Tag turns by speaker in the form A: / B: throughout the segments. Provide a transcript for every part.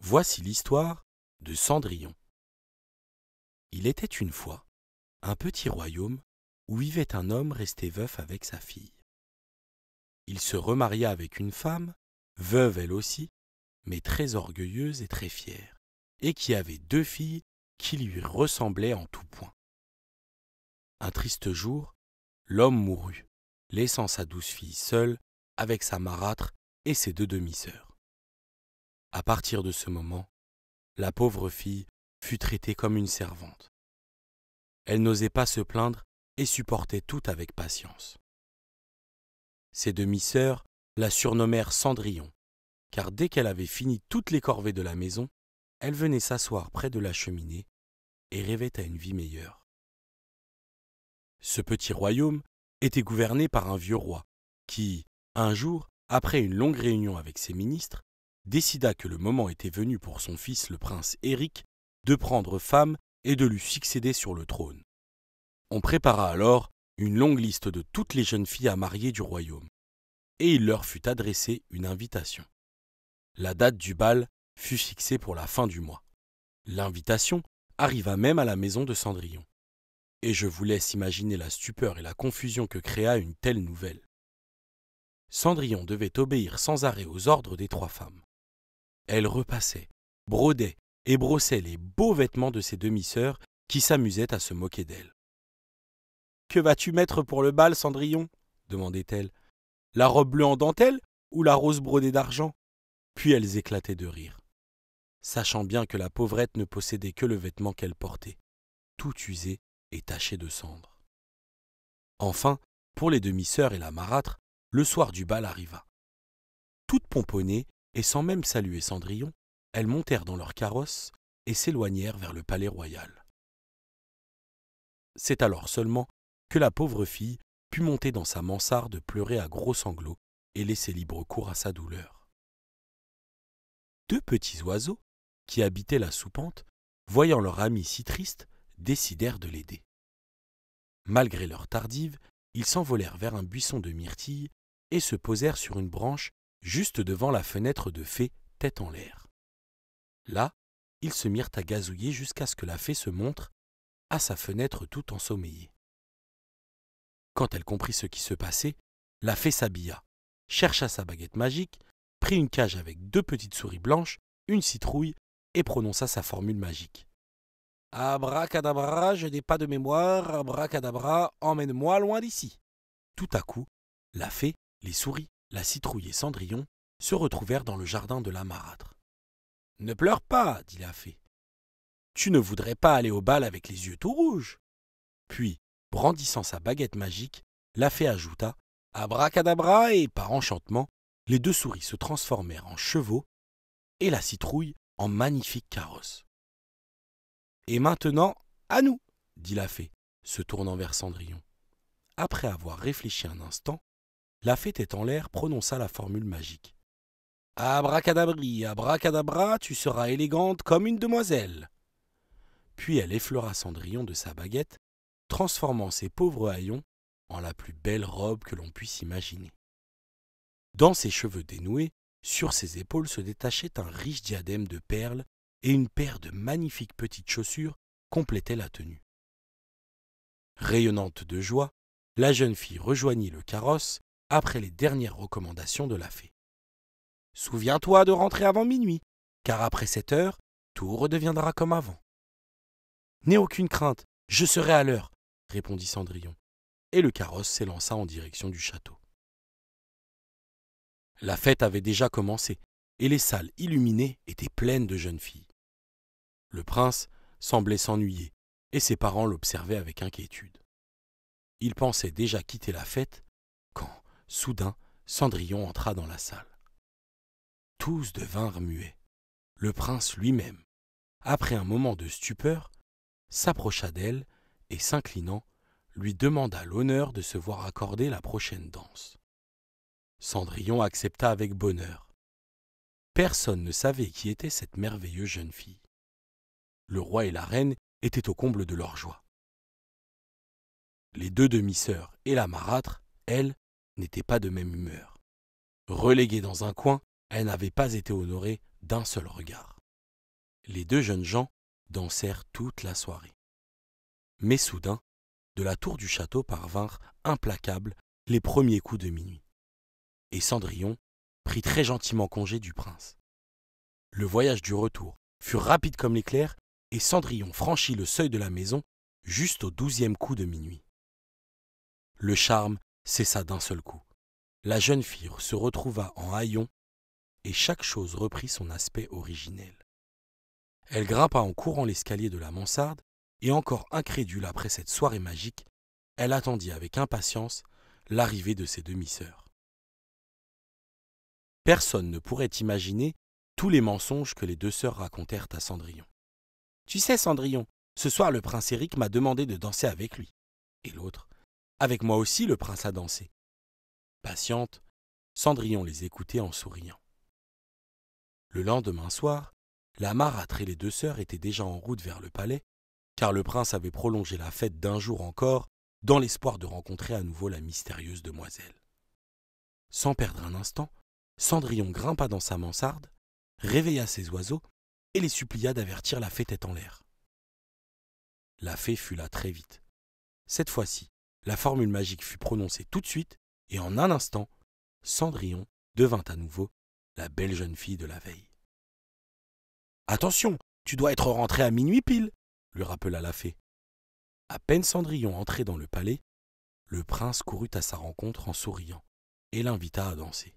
A: Voici l'histoire de Cendrillon. Il était une fois un petit royaume où vivait un homme resté veuf avec sa fille. Il se remaria avec une femme, veuve elle aussi, mais très orgueilleuse et très fière, et qui avait 2 filles qui lui ressemblaient en tout point. Un triste jour, l'homme mourut, laissant sa douce fille seule avec sa marâtre et ses 2 demi-sœurs. À partir de ce moment, la pauvre fille fut traitée comme une servante. Elle n'osait pas se plaindre et supportait tout avec patience. Ses demi-sœurs la surnommèrent Cendrillon, car dès qu'elle avait fini toutes les corvées de la maison, elle venait s'asseoir près de la cheminée et rêvait à une vie meilleure. Ce petit royaume était gouverné par un vieux roi qui, un jour, après une longue réunion avec ses ministres, décida que le moment était venu pour son fils le prince Éric de prendre femme et de lui succéder sur le trône. On prépara alors une longue liste de toutes les jeunes filles à marier du royaume, et il leur fut adressé une invitation. La date du bal fut fixée pour la fin du mois. L'invitation arriva même à la maison de Cendrillon, et je vous laisse imaginer la stupeur et la confusion que créa une telle nouvelle. Cendrillon devait obéir sans arrêt aux ordres des 3 femmes. Elle repassait, brodait et brossait les beaux vêtements de ses demi-sœurs qui s'amusaient à se moquer d'elle. « Que vas-tu mettre pour le bal, Cendrillon » demandait-elle. « La robe bleue en dentelle ou la rose brodée d'argent » Puis elles éclataient de rire, sachant bien que la pauvrette ne possédait que le vêtement qu'elle portait, tout usé et taché de cendre. Enfin, pour les demi-sœurs et la marâtre, le soir du bal arriva. Toutes pomponnées et sans même saluer Cendrillon, elles montèrent dans leur carrosse et s'éloignèrent vers le palais royal. C'est alors seulement que la pauvre fille put monter dans sa mansarde, pleurer à gros sanglots et laisser libre cours à sa douleur. 2 petits oiseaux, qui habitaient la soupente, voyant leur ami si triste, décidèrent de l'aider. Malgré leur tardive, ils s'envolèrent vers un buisson de myrtilles et se posèrent sur une branche juste devant la fenêtre de Fée tête en l'air. Là, ils se mirent à gazouiller jusqu'à ce que la fée se montre à sa fenêtre tout ensommeillée. Quand elle comprit ce qui se passait, la fée s'habilla, chercha sa baguette magique, prit une cage avec 2 petites souris blanches, une citrouille et prononça sa formule magique. « Abracadabra, je n'ai pas de mémoire, abracadabra, emmène-moi loin d'ici !» Tout à coup, la fée, les souris, la citrouille et Cendrillon se retrouvèrent dans le jardin de la marâtre. « Ne pleure pas, dit la fée. Tu ne voudrais pas aller au bal avec les yeux tout rouges ?» Puis, brandissant sa baguette magique, la fée ajouta « Abracadabra » et, par enchantement, les 2 souris se transformèrent en chevaux et la citrouille en magnifique carrosse. « Et maintenant, à nous !» dit la fée, se tournant vers Cendrillon. Après avoir réfléchi un instant, la fée tête en l'air prononça la formule magique. « Abracadabri, abracadabra, tu seras élégante comme une demoiselle !» Puis elle effleura Cendrillon de sa baguette, transformant ses pauvres haillons en la plus belle robe que l'on puisse imaginer. Dans ses cheveux dénoués, sur ses épaules se détachait un riche diadème de perles et une paire de magnifiques petites chaussures complétaient la tenue. Rayonnante de joie, la jeune fille rejoignit le carrosse après les dernières recommandations de la fée. « Souviens-toi de rentrer avant minuit, car après 7 heures, tout redeviendra comme avant. »« N'aie aucune crainte, je serai à l'heure, » répondit Cendrillon, et le carrosse s'élança en direction du château. La fête avait déjà commencé, et les salles illuminées étaient pleines de jeunes filles. Le prince semblait s'ennuyer, et ses parents l'observaient avec inquiétude. Il pensait déjà quitter la fête, quand, soudain, Cendrillon entra dans la salle. Tous devinrent muets. Le prince lui-même, après un moment de stupeur, s'approcha d'elle et, s'inclinant, lui demanda l'honneur de se voir accorder la prochaine danse. Cendrillon accepta avec bonheur. Personne ne savait qui était cette merveilleuse jeune fille. Le roi et la reine étaient au comble de leur joie. Les 2 demi-sœurs et la marâtre, elles, n'étaient pas de même humeur. Reléguées dans un coin, elles n'avaient pas été honorées d'un seul regard. Les deux jeunes gens dansèrent toute la soirée. Mais soudain, de la tour du château parvinrent implacables les premiers coups de minuit. Et Cendrillon prit très gentiment congé du prince. Le voyage du retour fut rapide comme l'éclair et Cendrillon franchit le seuil de la maison juste au 12e coup de minuit. Le charme cessa d'un seul coup. La jeune fille se retrouva en haillons et chaque chose reprit son aspect originel. Elle grimpa en courant l'escalier de la mansarde et encore incrédule après cette soirée magique, elle attendit avec impatience l'arrivée de ses demi-sœurs. Personne ne pourrait imaginer tous les mensonges que les deux sœurs racontèrent à Cendrillon. « Tu sais, Cendrillon, ce soir le prince Éric m'a demandé de danser avec lui. » Et l'autre, « Avec moi aussi le prince a dansé. » Patiente, Cendrillon les écoutait en souriant. Le lendemain soir, la marâtre et les deux sœurs étaient déjà en route vers le palais, car le prince avait prolongé la fête d'un jour encore, dans l'espoir de rencontrer à nouveau la mystérieuse demoiselle. Sans perdre un instant, Cendrillon grimpa dans sa mansarde, réveilla ses oiseaux et les supplia d'avertir la fée tête en l'air. La fée fut là très vite. Cette fois-ci, la formule magique fut prononcée tout de suite et en un instant, Cendrillon devint à nouveau la belle jeune fille de la veille. « Attention, tu dois être rentré à minuit pile !» lui rappela la fée. À peine Cendrillon entré dans le palais, le prince courut à sa rencontre en souriant et l'invita à danser.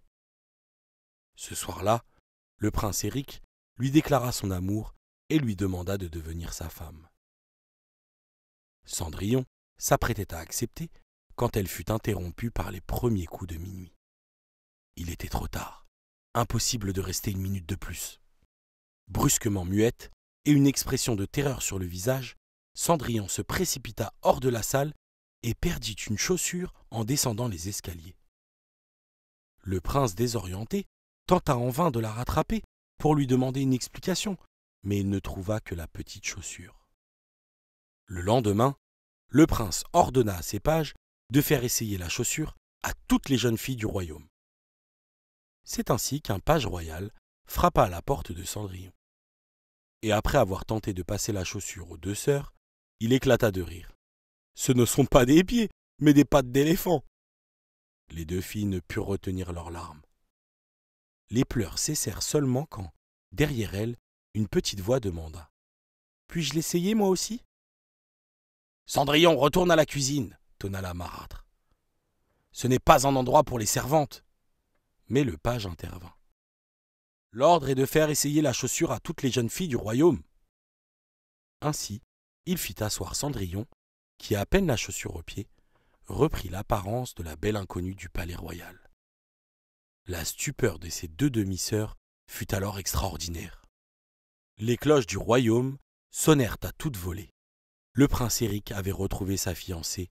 A: Ce soir-là, le prince Éric lui déclara son amour et lui demanda de devenir sa femme. Cendrillon s'apprêtait à accepter quand elle fut interrompue par les premiers coups de minuit. Il était trop tard, impossible de rester une minute de plus. Brusquement muette et une expression de terreur sur le visage, Cendrillon se précipita hors de la salle et perdit une chaussure en descendant les escaliers. Le prince désorienté tenta en vain de la rattraper pour lui demander une explication, mais il ne trouva que la petite chaussure. Le lendemain, le prince ordonna à ses pages de faire essayer la chaussure à toutes les jeunes filles du royaume. C'est ainsi qu'un page royal frappa à la porte de Cendrillon. Et après avoir tenté de passer la chaussure aux deux sœurs, il éclata de rire. « Ce ne sont pas des pieds, mais des pattes d'éléphant !» Les deux filles ne purent retenir leurs larmes. Les pleurs cessèrent seulement quand, derrière elles, une petite voix demanda « Puis-je l'essayer moi aussi ?»« Cendrillon, retourne à la cuisine !» tonna la marâtre. « Ce n'est pas un endroit pour les servantes !» Mais le page intervint. « L'ordre est de faire essayer la chaussure à toutes les jeunes filles du royaume. » Ainsi, il fit asseoir Cendrillon, qui, à peine la chaussure aux pieds, reprit l'apparence de la belle inconnue du palais royal. La stupeur de ses deux demi-sœurs fut alors extraordinaire. Les cloches du royaume sonnèrent à toute volée. Le prince Éric avait retrouvé sa fiancée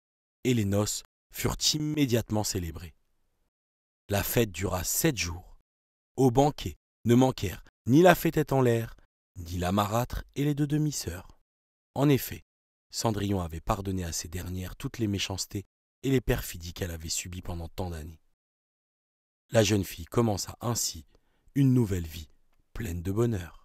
A: et les noces furent immédiatement célébrées. La fête dura 7 jours. Au banquet ne manquèrent ni la fée tête en l'air, ni la marâtre et les deux demi-sœurs. En effet, Cendrillon avait pardonné à ces dernières toutes les méchancetés et les perfidies qu'elle avait subies pendant tant d'années. La jeune fille commença ainsi une nouvelle vie pleine de bonheur.